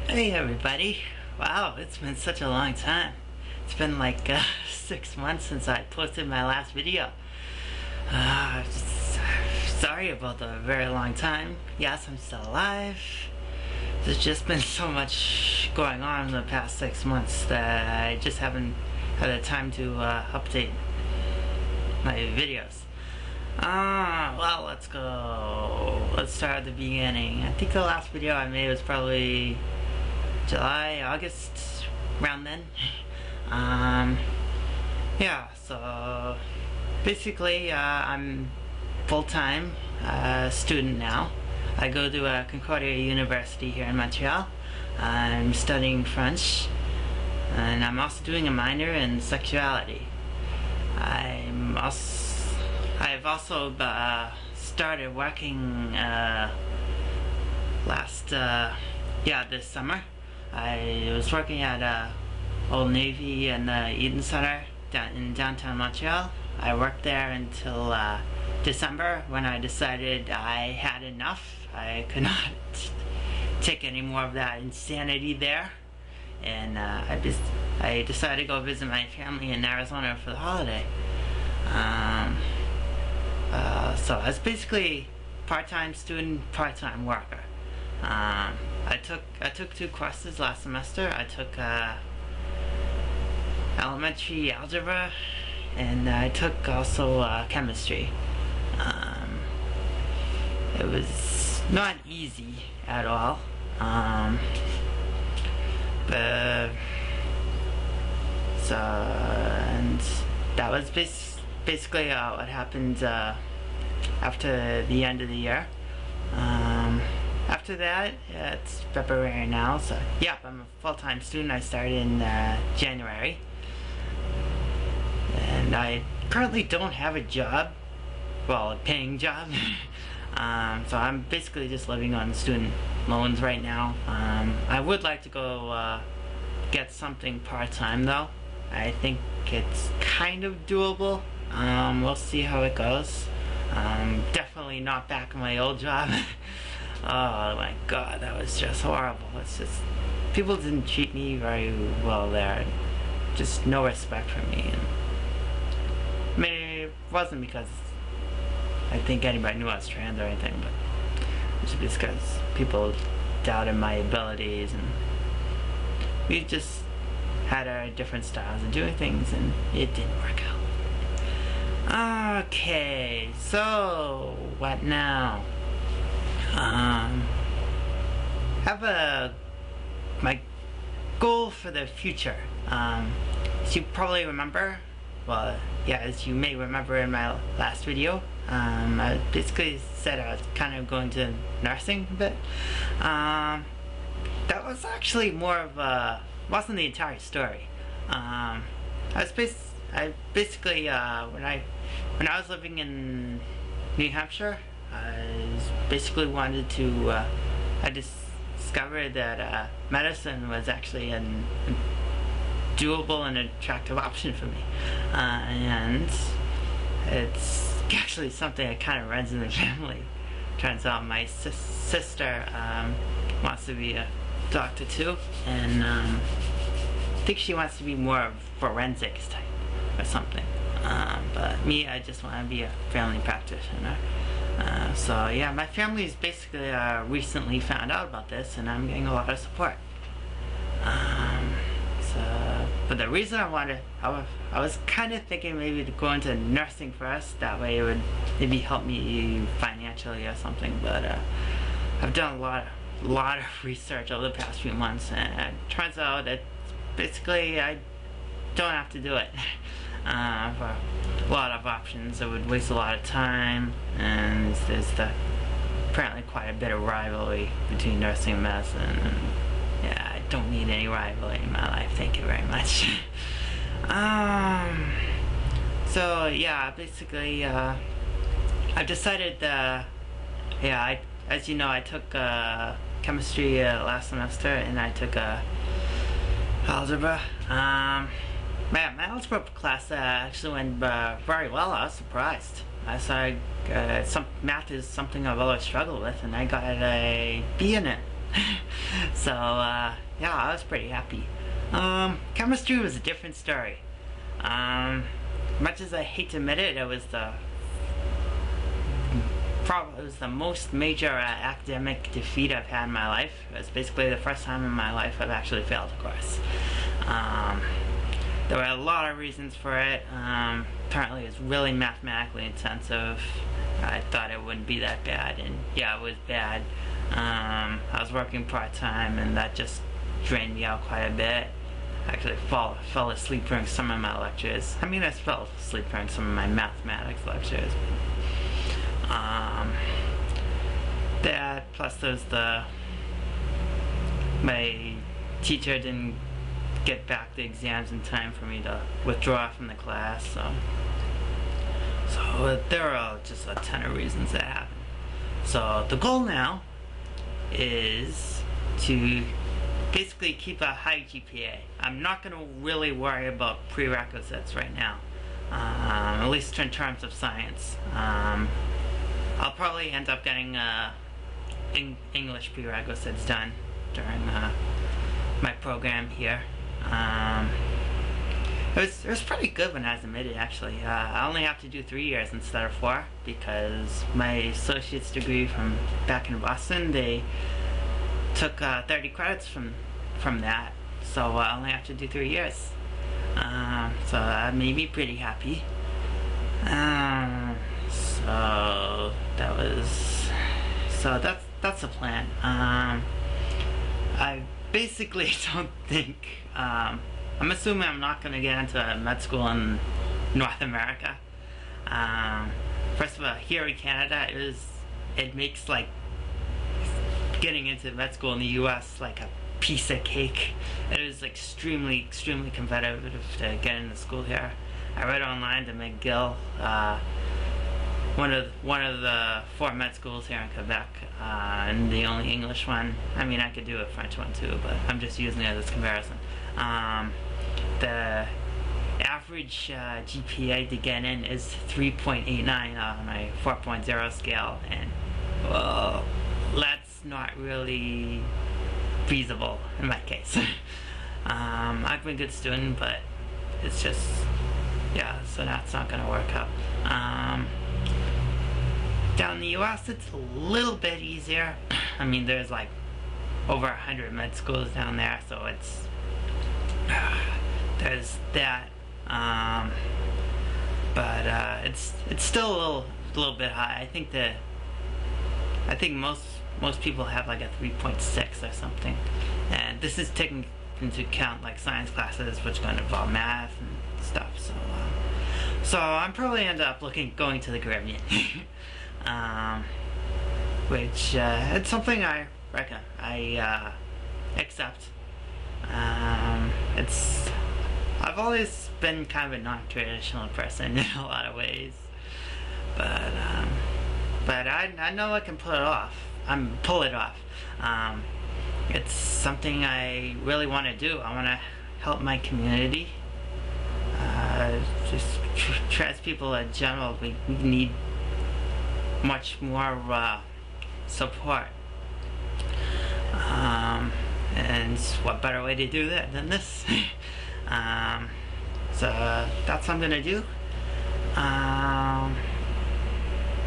Hey everybody! Wow, it's been such a long time. It's been like 6 months since I posted my last video. Sorry about the very long time. Yes, I'm still alive. There's just been so much going on in the past 6 months that I just haven't had the time to update my videos. Well, let's go. Let's start at the beginning. I think the last video I made was probably July, August, around then. Yeah, so basically I'm full-time student now. I go to Concordia University here in Montreal. I'm studying French, and I'm also doing a minor in sexuality. I've also started working this summer. I was working at Old Navy and the Eden Center in downtown Montreal. I worked there until December, when I decided I had enough. I could not take any more of that insanity there, and I decided to go visit my family in Arizona for the holiday. So I was basically part-time student, part-time worker. I took 2 courses last semester. I took elementary algebra, and I took also chemistry. It was not easy at all. And that was basically what happened after the end of the year. After that, it's February now, so yeah, I'm a full-time student. I started in January, and I currently don't have a job, well, a paying job. So I'm basically just living on student loans right now. I would like to go get something part-time though. I think it's kind of doable. We'll see how it goes. Definitely not back in my old job. Oh my god, that was just horrible. It's just, people didn't treat me very well there. Just no respect for me. And I mean, it wasn't because I think anybody knew I was trans or anything, but it's just because people doubted my abilities, and we just had our different styles of doing things, and it didn't work out. Okay, so what now? My goal for the future. As you probably remember, well, yeah, as you may remember in my last video, I basically said I was kind of going to nursing a bit. That was actually more of a, wasn't the entire story. I basically when I was living in New Hampshire, I basically wanted to, I discovered that medicine was actually a doable and attractive option for me. And it's actually something that kind of runs in the family. Turns out my sister wants to be a doctor too, and I think she wants to be more of forensics type or something. But me, I just want to be a family practitioner. So yeah, my family's basically recently found out about this, and I'm getting a lot of support. But the reason I was kind of thinking maybe to go into nursing first. That way it would maybe help me financially or something. But I've done a lot of research over the past few months, and it turns out that basically I don't have to do it. For a lot of options, it would waste a lot of time, and there's apparently quite a bit of rivalry between nursing and medicine, and yeah, I don't need any rivalry in my life, thank you very much. So yeah, basically I've decided as you know, I took chemistry last semester, and I took algebra. My algebra class actually went very well. I was surprised. I saw math is something I've always struggled with, and I got a B in it. So yeah, I was pretty happy. Chemistry was a different story. Much as I hate to admit it, it was the most major academic defeat I've had in my life. It was basically the first time in my life I've actually failed a course. There were a lot of reasons for it. Apparently it was really mathematically intensive. I thought it wouldn't be that bad, and yeah, it was bad. I was working part-time, and that just drained me out quite a bit. I actually fell asleep during some of my lectures. I mean, I fell asleep during some of my mathematics lectures. That, plus there's my teacher didn't get back the exams in time for me to withdraw from the class, so there are just a ton of reasons that happened. So the goal now is to basically keep a high GPA. I'm not going to really worry about prerequisites right now, at least in terms of science. I'll probably end up getting English prerequisites done during my program here. It was pretty good when I was admitted, actually. I only have to do 3 years instead of 4 because my associate's degree from back in Boston, they took 30 credits from that, so I only have to do 3 years. So that made me pretty happy. That's the plan. I basically don't think, I'm assuming I'm not going to get into med school in North America. First of all, here in Canada, it makes like getting into med school in the US like a piece of cake. It is extremely competitive to get into school here. I read online that McGill, one of the 4 med schools here in Quebec, and the only English one. I mean, I could do a French one too, but I'm just using it as comparison. The average GPA to get in is 3.89 on my 4.0 scale, and well, that's not really feasible in my case. I've been a good student, but it's just, yeah, so that's not gonna work out. Down in the US, it's a little bit easier. I mean, there's like over 100 med schools down there, so it's there's that. But it's still a little bit high. I think most people have like a 3.6 or something, and this is taking into account like science classes, which are going to involve math and stuff. So I'm probably end up going to the Caribbean, which it's something I reckon I accept. I've always been kind of a non-traditional person in a lot of ways, but I know I can pull it off. It's something I really want to do. I want to help my community. Just trans people in general, we need much more support. And what better way to do that than this? So that's what I'm gonna do.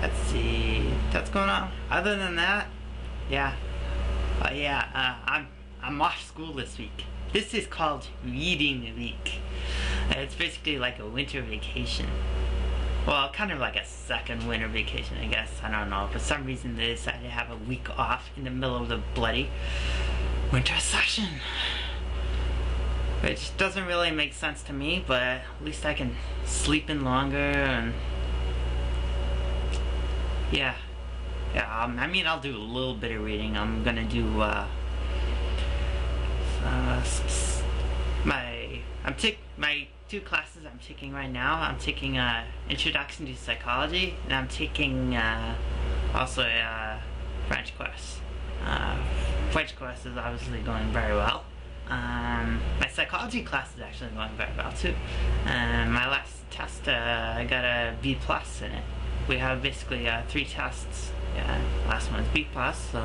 Let's see, that's going on. Other than that, yeah, I'm off school this week. This is called reading week. It's basically like a winter vacation. Well, kind of like a second winter vacation, I guess. I don't know. For some reason, they decided to have a week off in the middle of the bloody winter session, which doesn't really make sense to me, but at least I can sleep in longer, and yeah, I mean, I'll do a little bit of reading. I'm gonna do my 2 classes I'm taking right now. I'm taking Introduction to Psychology, and I'm taking also a French course. French course is obviously going very well. My psychology class is actually going very well too. My last test, I got a B+ in it. We have basically 3 tests. Yeah, last one is B+, so